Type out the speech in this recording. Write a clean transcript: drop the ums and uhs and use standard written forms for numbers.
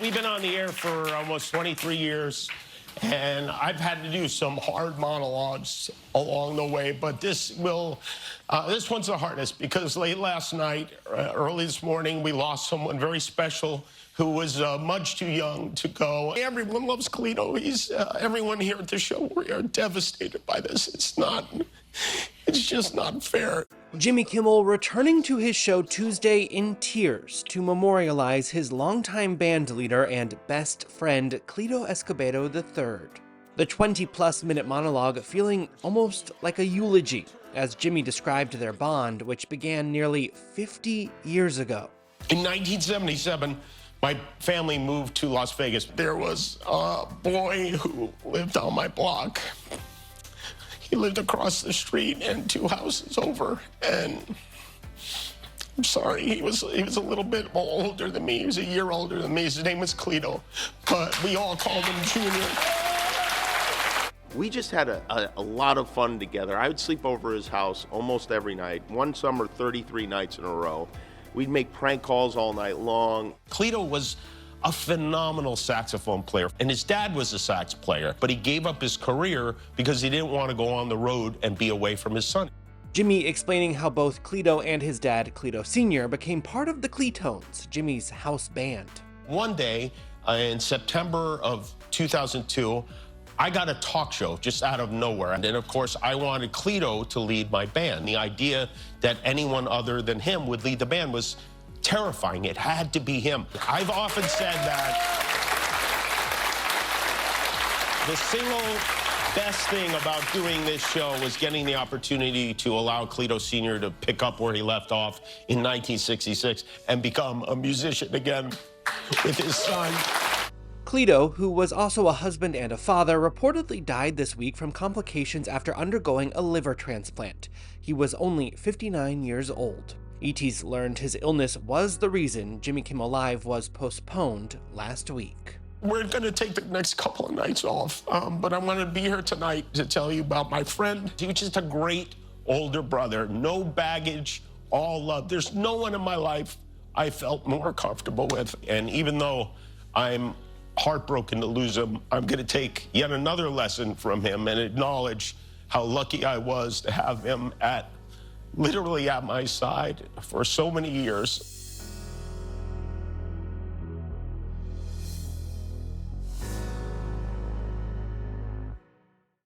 We've been on the air for almost 23 years, and I've had to do some hard monologues along the way, but this one's the hardest because late last night, early this morning, we lost someone very special who was much too young to go. Everyone loves Cleto. Everyone here at the show, we are devastated by this. It's just not fair. Jimmy Kimmel returning to his show Tuesday in tears to memorialize his longtime band leader and best friend, Cleto Escobedo III. The 20-plus minute monologue feeling almost like a eulogy, as Jimmy described their bond, which began nearly 50 years ago. In 1977, my family moved to Las Vegas. There was a boy who lived on my block. He lived across the street and 2 houses over, and I'm sorry, he was a little bit older than me. He was a year older than me. His name was Cleto, but we all called him Junior. We just had a lot of fun together. I would sleep over his house almost every night. One summer, 33 nights in a row. We'd make prank calls all night long. Cleto was a phenomenal saxophone player, and his dad was a sax player, but he gave up his career because he didn't want to go on the road and be away from his son. Jimmy explaining how both Cleto and his dad, Cleto Sr., became part of the Cletones, Jimmy's house band. One day in September of 2002, I got a talk show just out of nowhere. And then, of course, I wanted Cleto to lead my band. The idea that anyone other than him would lead the band was terrifying. It had to be him. I've often said that the single best thing about doing this show was getting the opportunity to allow Cleto Sr. to pick up where he left off in 1966 and become a musician again with his son. Cleto, who was also a husband and a father, reportedly died this week from complications after undergoing a liver transplant. He was only 59 years old. ET's learned his illness was the reason Jimmy Kimmel Live was postponed last week. We're going to take the next couple of nights off, but I wanted to be here tonight to tell you about my friend. He was just a great older brother, no baggage, all love. There's no one in my life I felt more comfortable with, and even though I'm heartbroken to lose him, I'm going to take yet another lesson from him and acknowledge how lucky I was to have him literally at my side for so many years.